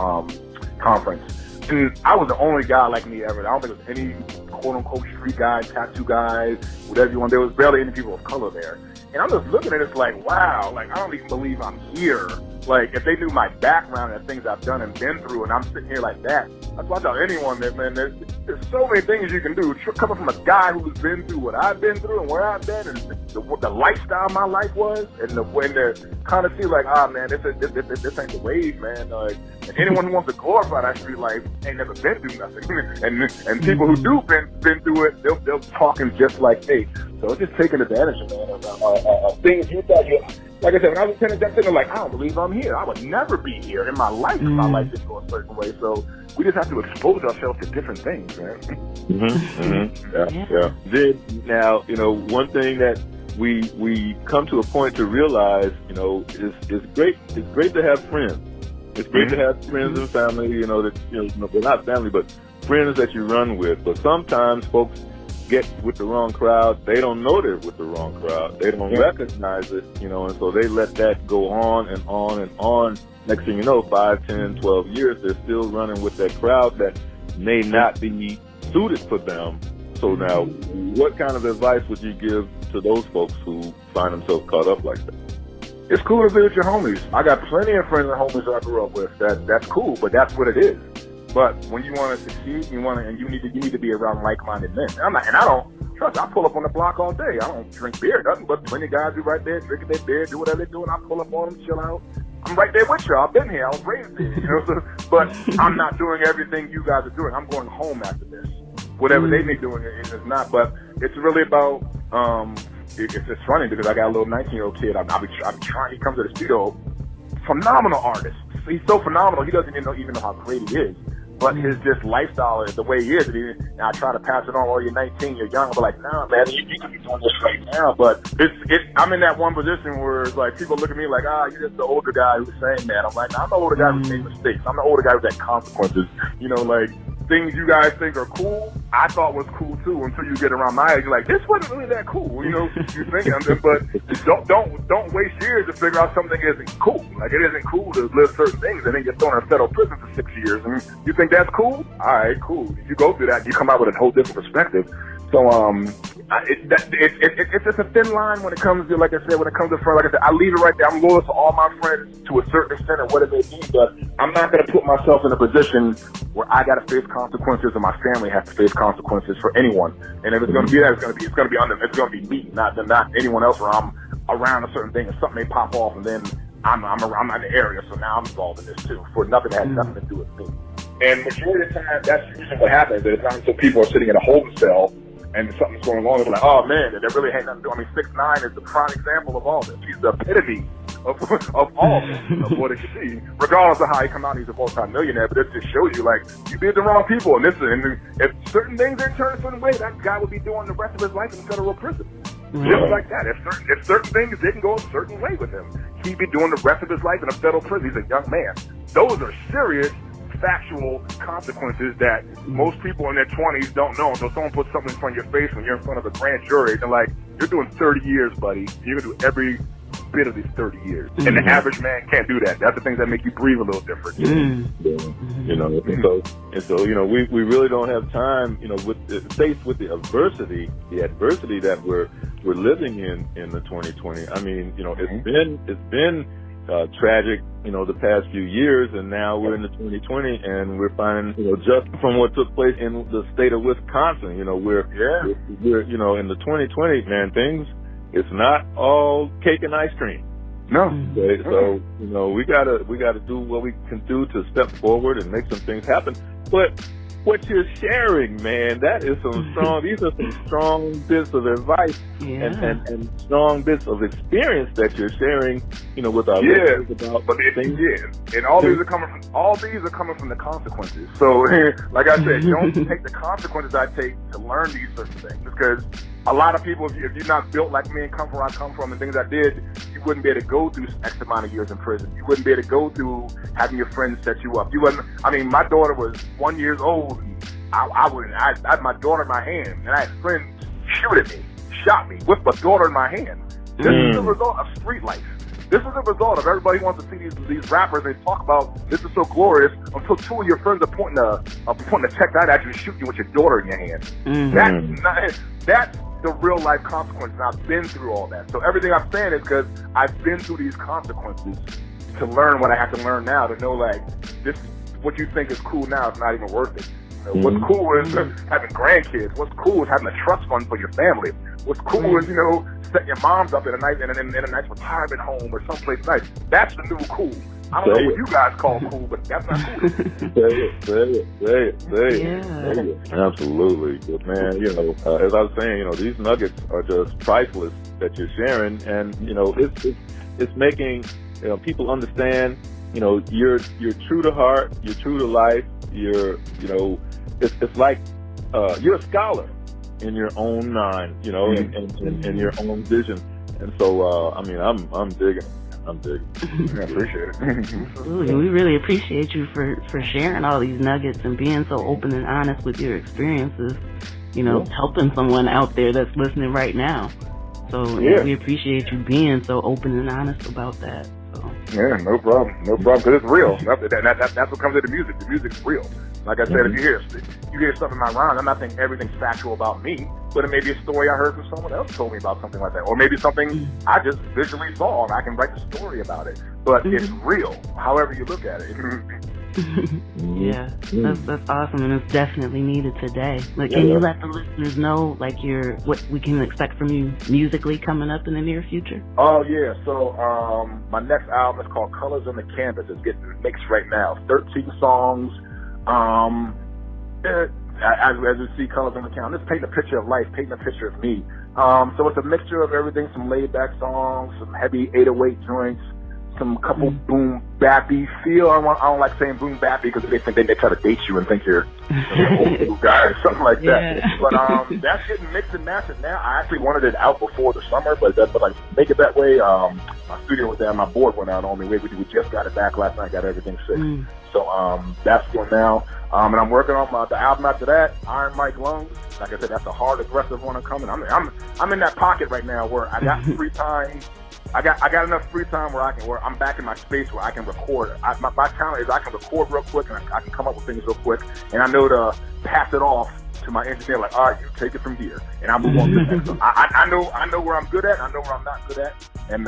conference. And I was the only guy like me ever. I don't think there was any quote-unquote street guy, tattoo guy, whatever you want. There was barely any people of color there. And I'm just looking at it, it's like, wow, like, I don't even believe I'm here. Like, if they knew my background and the things I've done and been through, and I'm sitting here like that, that's why I tell anyone that, man, there's so many things you can do. Coming from a guy who's been through what I've been through and where I've been and the lifestyle my life was, and when they're kind of see like, man, this ain't the wave, man. Like, and anyone who wants to glorify that street life ain't never been through nothing. and people who do been through it, they're talking just like me. So it's just taking advantage of things you thought you. Like I said, when I was in Tennessee, I'm sitting there like, I don't believe I'm here. I would never be here in my life if my life didn't go a certain way. So we just have to expose ourselves to different things, man. Yeah. Then now, one thing that we come to a point to realize, is great. It's great to have friends. It's great to have friends and family. That they're not family, but friends that you run with. But sometimes folks get with the wrong crowd. They don't know they're with the wrong crowd. They don't recognize it, and so they let that go on and on and on. Next thing you know, 5, 10, 12 years, they're still running with that crowd that may not be suited for them. So now, what kind of advice would you give to those folks who find themselves caught up like that? It's cool to be with your homies. I got plenty of friends and homies I grew up with. That's cool, but that's what it is. But when you want to succeed, you need to be around like-minded men. I pull up on the block all day. I don't drink beer, nothing, but plenty of guys be right there drinking their beer, do whatever they're doing. I pull up on them, chill out. I'm right there with y'all. I've been here. I was raised here, but I'm not doing everything you guys are doing. I'm going home after this. Whatever they be doing, it's not. But it's really about. It's funny because I got a little 19-year-old kid. I'll be trying. He comes to the studio. Phenomenal artist. He's so phenomenal. He doesn't even know how great he is. But his just lifestyle is the way he is. And I try to pass it on. Oh, you're 19, you're young. I'm like, nah, man, you could be doing this right now. But I'm in that one position where it's like people look at me like, you're just the older guy who's saying that. I'm like, I'm the older guy who's made mistakes. I'm the older guy who's had consequences. Like things you guys think are cool, I thought was cool too until you get around my age. You're like, this wasn't really that cool. You think, but don't waste years to figure out something isn't cool. Like it isn't cool to live certain things and then get thrown in a federal prison for 6 years. And you think that's cool? All right, cool. If you go through that, you come out with a whole different perspective. So it's just a thin line when it comes to, like I said, friends. Like I said, I leave it right there. I'm loyal to all my friends to a certain extent and what it may be, but I'm not going to put myself in a position where I got to face consequences and my family has to face consequences for anyone. And if it's going to be that, it's going to be me, not anyone else where I'm around a certain thing and something may pop off and then I'm in the area, so now I'm involved in this too for nothing that has nothing to do with me. And majority of the time, that's usually what happens. It's not until people are sitting in a holding cell and something's going on, they're like, oh man, there really ain't nothing to do. I mean, 6ix9ine is the prime example of all this. He's the epitome of all this, of what it could be. Regardless of how he come out, he's a multi-millionaire, but it just shows you, like, you did the wrong people. And if certain things are turned a certain way, that guy would be doing the rest of his life in federal prison. Just like that. If certain things didn't go a certain way with him, he'd be doing the rest of his life in a federal prison. He's a young man. Those are serious factual consequences that most people in their 20s don't know. So someone puts something in front of your face when you're in front of a grand jury, and like, you're doing 30 years, buddy. You're going to do every bit of these 30 years. And the average man can't do that. That's the things that make you breathe a little different. You know, and so, you know, we really don't have time, you know, faced with the adversity that we're living in the 2020. I mean, you know, it's been tragic, you know, the past few years, and now we're in the 2020, and we're finding, you know, just from what took place in the state of Wisconsin, you know, we're you know, in the 2020, man, it's not all cake and ice cream. No. Okay, so, you know, we gotta do what we can do to step forward and make some things happen. But what you're sharing, man, that is these are some strong bits of advice and strong bits of experience that you're sharing, you know, with our listeners about things. And all these are coming from the consequences. So, like I said, don't take the consequences I take to learn these certain things, because a lot of people, if you're not built like me and come from where I come from and things I did, you wouldn't be able to go through X amount of years in prison. You wouldn't be able to go through having your friends set you up. My daughter was 1 year old, and I had my daughter in my hand, and I had friends shoot at me, shot me with my daughter in my hand. This is the result of street life. This is the result of everybody wants to see these rappers and talk about this is so glorious until two of your friends are pointing a check at you and shooting you with your daughter in your hand. That's the real life consequences. I've been through all that. So everything I'm saying is because I've been through these consequences to learn what I have to learn now, to know, like, this, what you think is cool now is not even worth it. You know, what's cool is having grandkids. What's cool is having a trust fund for your family. What's cool is, you know, setting your moms up in a nice retirement home or someplace nice. That's the new cool. I don't know what you guys call cool, but that's not cool. Say it. Absolutely. But, man, you know, as I was saying, you know, these nuggets are just priceless that you're sharing, and, you know, it's making, you know, people understand, you know, you're true to heart, you're true to life, you know, it's like you're a scholar in your own mind, you know, and your own vision. And so, I mean, I'm digging. I appreciate it. Absolutely. We really appreciate you for sharing all these nuggets and being so open and honest with your experiences, you know, helping someone out there that's listening right now. So we appreciate you being so open and honest about that. So. Yeah, no problem, because it's real. That's what comes with the music. The music's real. Like I said, if you hear something in my rhymes, I'm not saying everything's factual about me, but it may be a story I heard from someone else told me about something like that, or maybe something I just visually saw and I can write the story about it. But it's real, however you look at it. Yeah, that's awesome, and it's definitely needed today. Like, can you let the listeners know, like, what we can expect from you musically coming up in the near future? Oh yeah, so my next album is called Colors on the Canvas. It's getting mixed right now. 13 songs. As you see, colors on the canvas, just painting a picture of life, painting a picture of me. So it's a mixture of everything, some laid back songs, some heavy 808 joints, some couple boom bappy feel. I don't like saying boom bappy because they try to date you and think you're an old guy or something like that. But that's getting mixed and matched now. I actually wanted it out before the summer, but I make it that way. My studio was down, my board went out on me. We just got it back last night, got everything fixed. So that's going now. And I'm working on the album after that, Iron Mike Lungz. Like I said, that's a hard, aggressive one coming. I'm in that pocket right now where I got free time. I got enough free time where I'm back in my space where I can record. My talent is I can record real quick and I can come up with things real quick, and I know to pass it off to my engineer, like, all right, you take it from here, and I move on to the next. So I know where I'm good at, I know where I'm not good at, and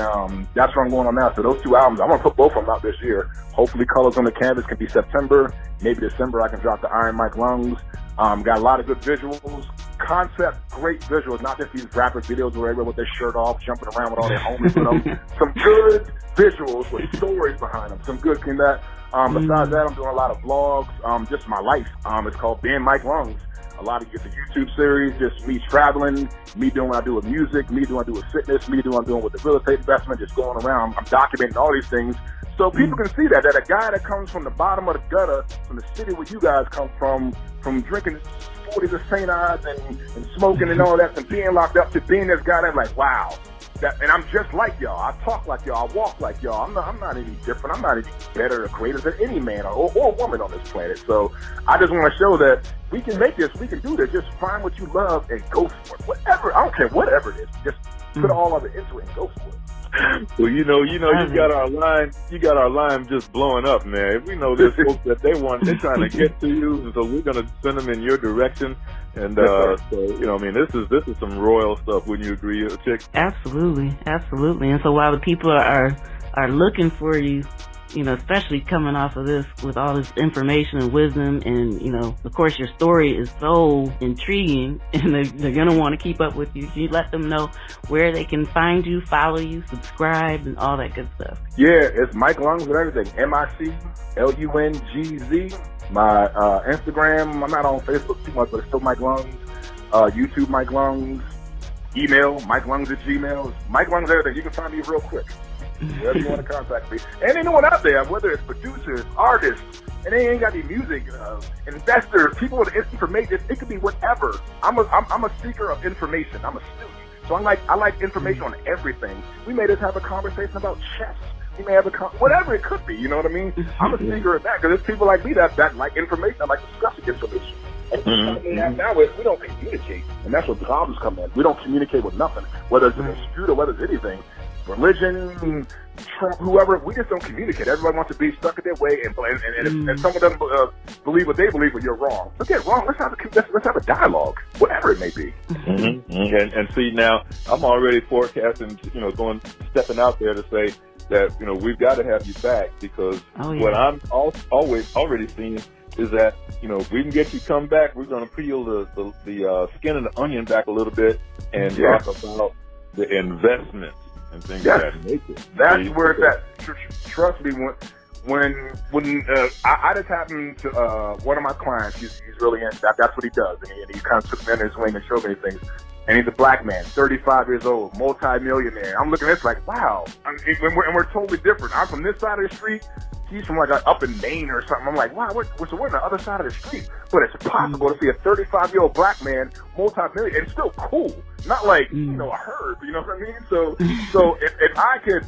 that's where I'm going on now. So those two albums, I'm gonna put both of them out this year. Hopefully, Colors on the Canvas can be September, maybe December. I can drop the Iron Mike Lungz. Got a lot of good visuals, concept, great visuals, not just these rapper videos where everyone with their shirt off, jumping around with all their homies. Some good visuals with stories behind them. Some good in that. Besides that, I'm doing a lot of vlogs, just my life. It's called Being Mike Lungz. A lot of it's a YouTube series, just me traveling, me doing what I do with music, me doing what I do with fitness, me doing what I'm doing with the real estate investment, just going around. I'm documenting all these things so people can see that a guy that comes from the bottom of the gutter, from the city where you guys come from drinking 40s of St. Ides and smoking and all that, and being locked up, to being this guy that's like, wow. And I'm just like y'all. I talk like y'all. I walk like y'all. I'm not any different. I'm not any better or greater than any man or woman on this planet. So I just want to show that we can make this. We can do this. Just find what you love and go for it. Whatever. I don't care whatever it is. Just put all of it into it and go for it. Well, you got our line just blowing up, man. We know there's folks that they're trying to get to you, and so we're gonna send them in your direction. And so this is some royal stuff. Wouldn't you agree, Chick? Absolutely. And so while the people are looking for you, especially coming off of this with all this information and wisdom, and of course your story is so intriguing, and they're gonna want to keep up with you. Can you let them know where they can find you, follow you, subscribe, and all that good stuff? Yeah, it's Mike Lungz with everything. MICLUNGZ. My Instagram, I'm not on Facebook too much, but it's still Mike Lungz. YouTube, Mike Lungz. Email, MikeLungs@gmail. Mike Lungz everything. You can find me real quick. Wherever you want to contact me. And anyone out there, whether it's producers, artists, and they ain't got any music, investors, people with information, it could be whatever. I'm a seeker of information. I'm a student. So I like information on everything. We may just have a conversation about chess. We may have whatever it could be, you know what I mean? I'm a seeker of that, because there's people like me that like information, that like discussing information. And the problem we have now is we don't communicate, and that's where problems come in. We don't communicate with nothing, whether it's a dispute or whether it's anything. Religion, Trump, whoever, we just don't communicate. Everybody wants to be stuck in their way, and someone doesn't believe what they believe, but you're wrong. Forget wrong. Let's have a dialogue, whatever it may be. And see, now I'm already forecasting, stepping out there to say that we've got to have you back, because what I'm always already seeing is that if we can get you come back, we're going to peel the skin of the onion back a little bit and talk about the investments and things of that nature. That's where it's at. Trust me, when I just happened to one of my clients, he's really in that's what he does, and he kind of took me under his wing and showed me things. And he's a black man, 35 years old, multi-millionaire. I'm looking at this like, wow. And we're totally different. I'm from this side of the street. He's from like up in Maine or something. I'm like, wow, we're on the other side of the street. But it's possible to see a 35-year-old black man, multi-millionaire, and it's still cool. Not like, a herb, you know what I mean? So if I could,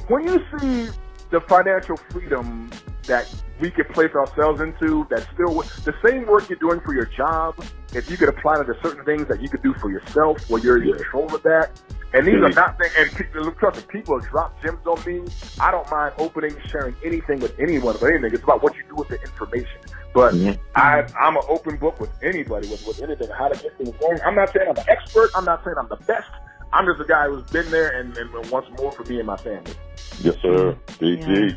when you see the financial freedom that we could place ourselves into, that's still the same work you're doing for your job, if you could apply it to certain things that you could do for yourself, where you're in control of that. And these are not things, and people have dropped gems on me. I don't mind sharing anything with anyone, but anything. It's about what you do with the information. But I'm an open book with anybody, with anything, how to get things going. I'm not saying I'm an expert. I'm not saying I'm the best. I'm just a guy who's been there and wants more for me and my family. Yes, sir. DG.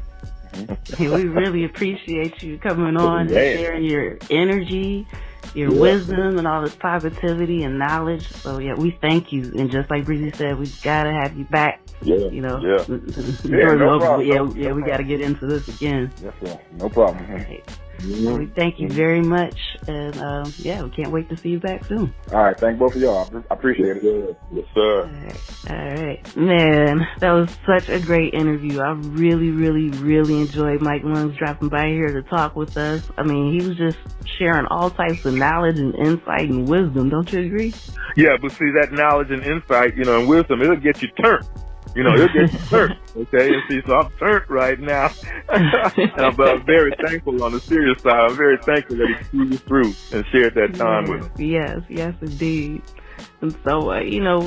We really appreciate you coming on and sharing your energy, your wisdom, and all this positivity and knowledge. So we thank you. And just like Breezy said, we've got to have you back. We got to get into this again. Yes, sir. No problem. Right. So we thank you very much, and we can't wait to see you back soon. All right, thank both of y'all. I appreciate it. Yes, sir. All right, man, that was such a great interview. I really, really, really enjoyed Mike Lungz dropping by here to talk with us. I mean, he was just sharing all types of knowledge and insight and wisdom. Don't you agree? Yeah, but see, that knowledge and insight, and wisdom, it'll get you turned. It'll get you turned, okay? And see, so I'm turned right now. And I'm very thankful on the serious side. I'm very thankful that he threw through and shared that time with us. Yes, indeed. And so,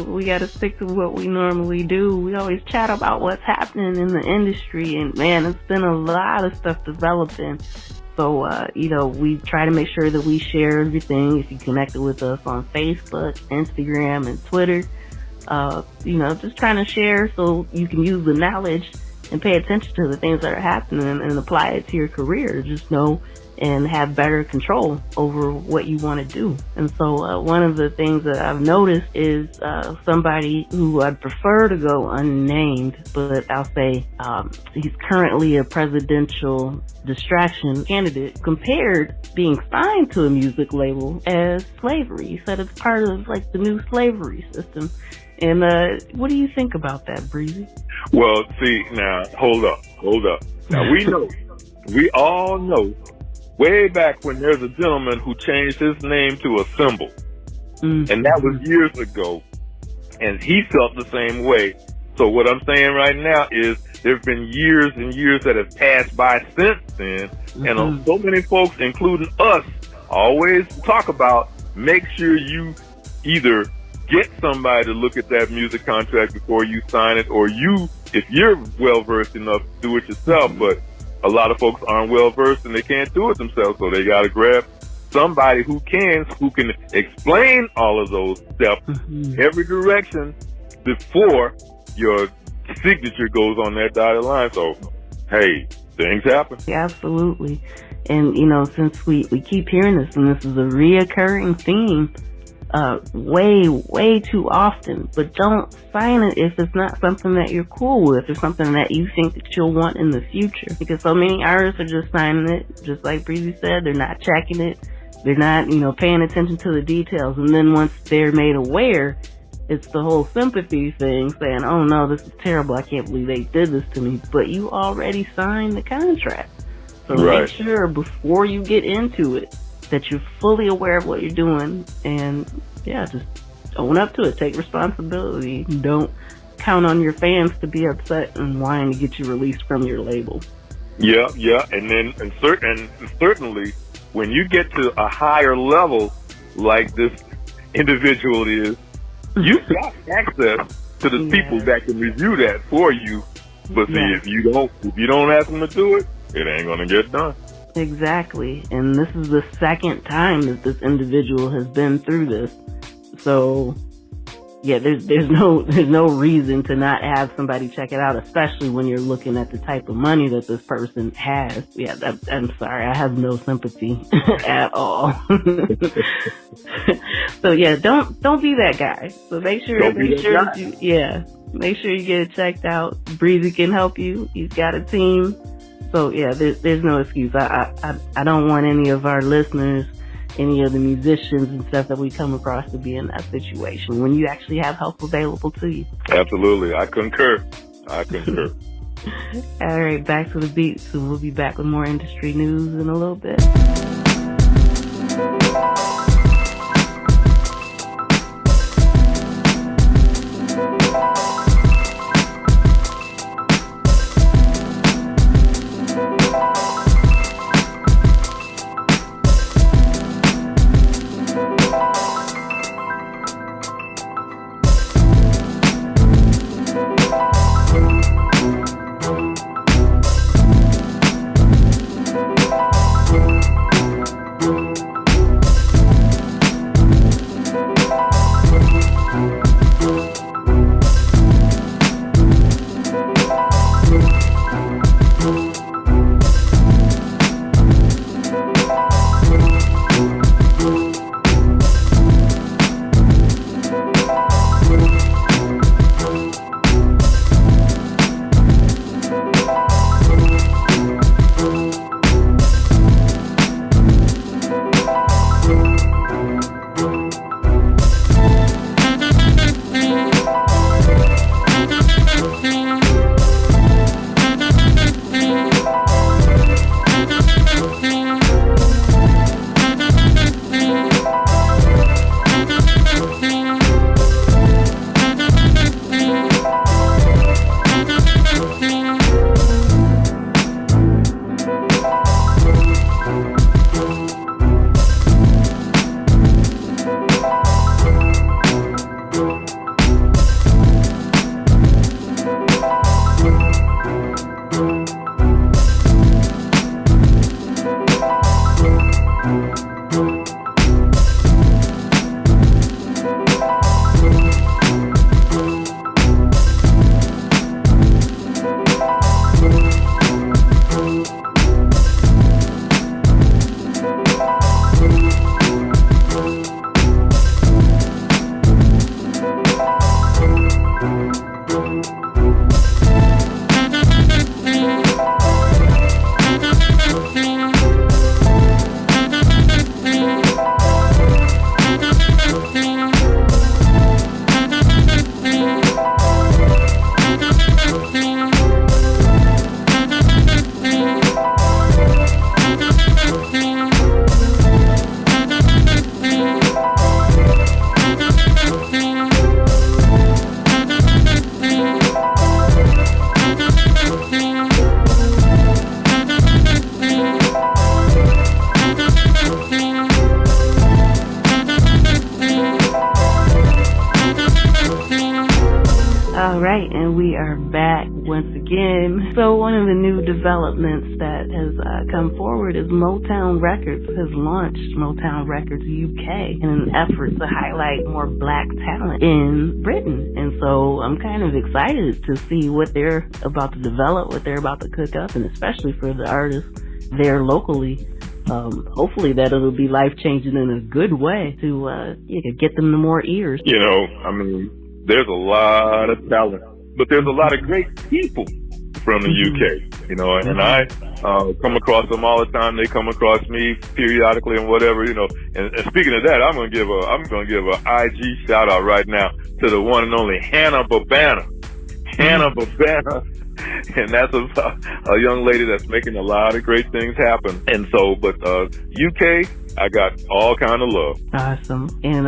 we got to stick to what we normally do. We always chat about what's happening in the industry. And, man, it's been a lot of stuff developing. So, we try to make sure that we share everything. If you connected with us on Facebook, Instagram, and Twitter, just trying to share so you can use the knowledge and pay attention to the things that are happening and apply it to your career. Just know and have better control over what you want to do. And so one of the things that I've noticed is somebody who I'd prefer to go unnamed, but I'll say he's currently a presidential distraction candidate, compared being signed to a music label as slavery. He said it's part of like the new slavery system. And what do you think about that, Breezy? Well, see, now, hold up. Now, we all know, way back when there's a gentleman who changed his name to a symbol. And that was years ago. And he felt the same way. So what I'm saying right now is there have been years and years that have passed by since then. And so many folks, including us, always talk about make sure you either get somebody to look at that music contract before you sign it, or you if you're well versed enough to do it yourself, but a lot of folks aren't well versed and they can't do it themselves, so they got to grab somebody who can explain all of those steps, every direction before your signature goes on that dotted line. So, hey, things happen. Yeah, absolutely. And, since we keep hearing this, and this is a reoccurring theme, way too often, but don't sign it if it's not something that you're cool with or something that you think that you'll want in the future. Because so many artists are just signing it, just like Breezy said, they're not checking it, they're not, paying attention to the details, and then once they're made aware, it's the whole sympathy thing, saying, oh no, this is terrible, I can't believe they did this to me, but you already signed the contract. So make sure before you get into it that you're fully aware of what you're doing, and just own up to it. Take responsibility. Don't count on your fans to be upset and whine to get you released from your label. Yeah, and certainly when you get to a higher level like this individual is, you've got access to the people that can review that for you. But see, if you don't ask them to do it, it ain't gonna get done. Exactly. And this is the second time that this individual has been through this. So there's no reason to not have somebody check it out, especially when you're looking at the type of money that this person has. I'm sorry, I have no sympathy at all. So don't be that guy. So make sure that you get it checked out. Breezy can help you. He's got a team. So there's no excuse. I don't want any of our listeners, any of the musicians and stuff that we come across to be in that situation when you actually have help available to you. Absolutely. I concur. All right, back to the beat. So we'll be back with more industry news in a little bit. once again. So one of the new developments that has come forward is Motown Records has launched Motown Records UK in an effort to highlight more black talent in Britain. And so I'm kind of excited to see what they're about to develop, what they're about to cook up, and especially for the artists there locally. Hopefully that it'll be life-changing in a good way to get them to more ears. You know, I mean, there's a lot of talent, but there's a lot of great people from the UK, you know, and I come across them all the time. They come across me periodically and whatever, you know. And speaking of that, I'm gonna give a IG shout out right now to the one and only Hannah Babana. Hannah Babana. And that's a young lady that's making a lot of great things happen. And so, but UK, I got all kind of love. Awesome. And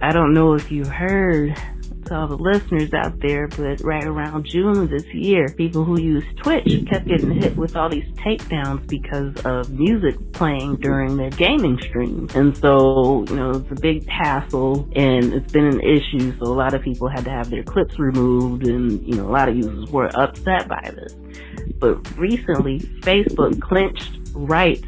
I don't know if you heard, to all the listeners out there, but right around June of this year, people who use Twitch kept getting hit with all these takedowns because of music playing during their gaming streams. And so, you know, it's a big hassle and it's been an issue. So a lot of people had to have their clips removed, and, you know, a lot of users were upset by this. But recently, Facebook clinched rights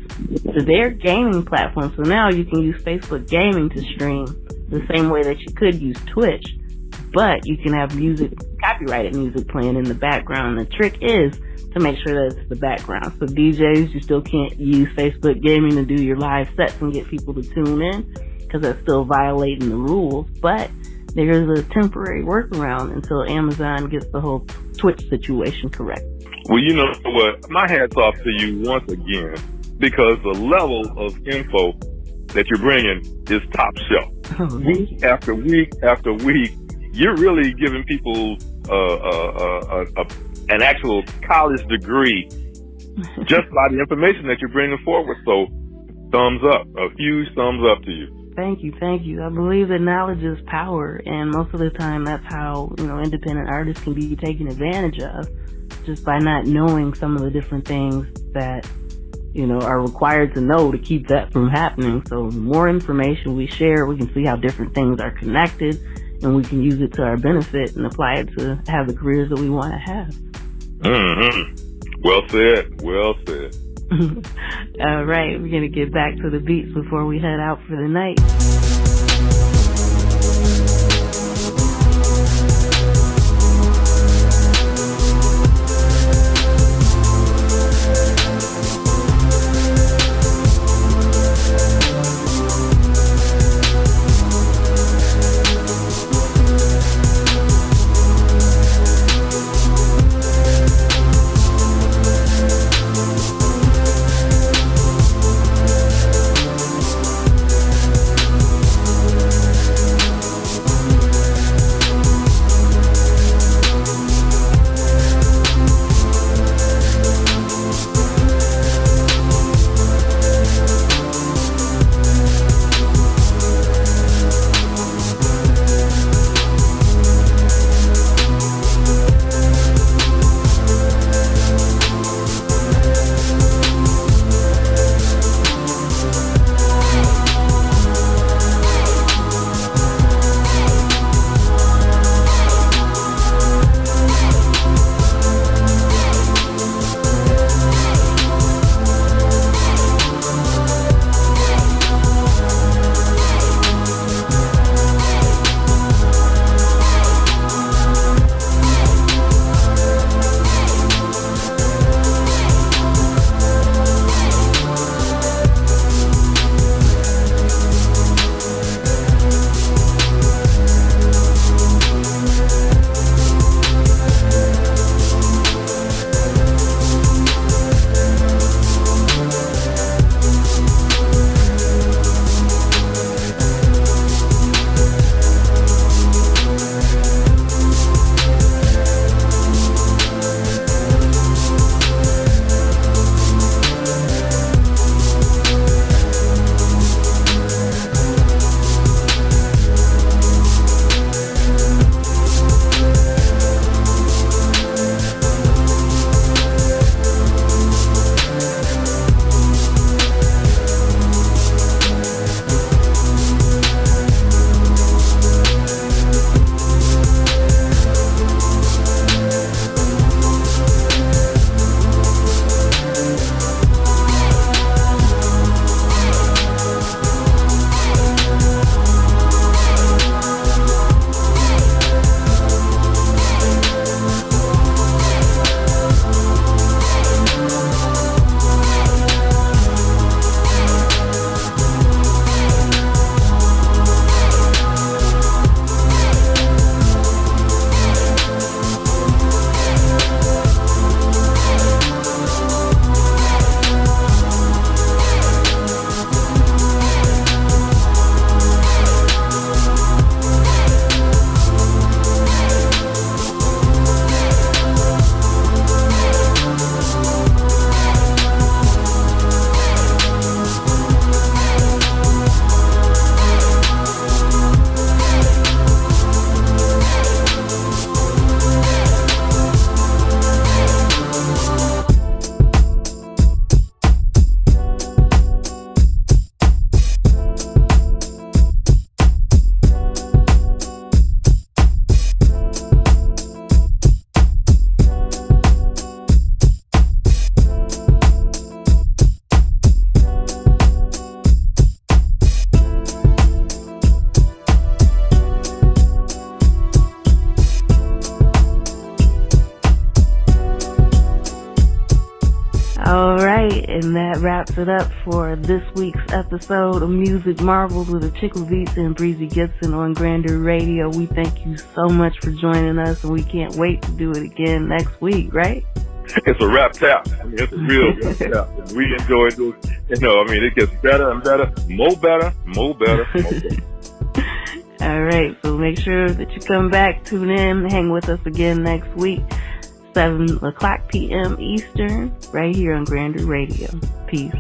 to their gaming platform. So now you can use Facebook Gaming to stream the same way that you could use Twitch. But you can have music, copyrighted music playing in the background. The trick is to make sure that it's the background. So DJs, you still can't use Facebook Gaming to do your live sets and get people to tune in, because that's still violating the rules. But there's a temporary workaround until Amazon gets the whole Twitch situation correct. Well, you know what? My hat's off to you once again, because the level of info that you're bringing is top shelf. Week after week after week, you're really giving people an actual college degree just by the information that you're bringing forward. So, thumbs up, a huge thumbs up to you. Thank you. I believe that knowledge is power, and most of the time that's how, you know, independent artists can be taken advantage of, just by not knowing some of the different things that, you know, are required to know to keep that from happening. So the more information we share, we can see how different things are connected, and we can use it to our benefit and apply it to have the careers that we want to have. Mm-hmm. Well said. Well said. All right, we're going to get back to the beats before we head out for the night. that wraps it up for this week's episode of Music Marvels with Achickwitbeatz and Breezy Gipson on Grander Radio. We thank you so much for joining us, and we can't wait to do it again next week, right? It's a rap tap. I mean, it's a real rap tap. And we enjoy doing, it gets better and better, more better. All right, so make sure that you come back, tune in, hang with us again next week, 7 o'clock p.m. Eastern, right here on Grander Radio. Peace.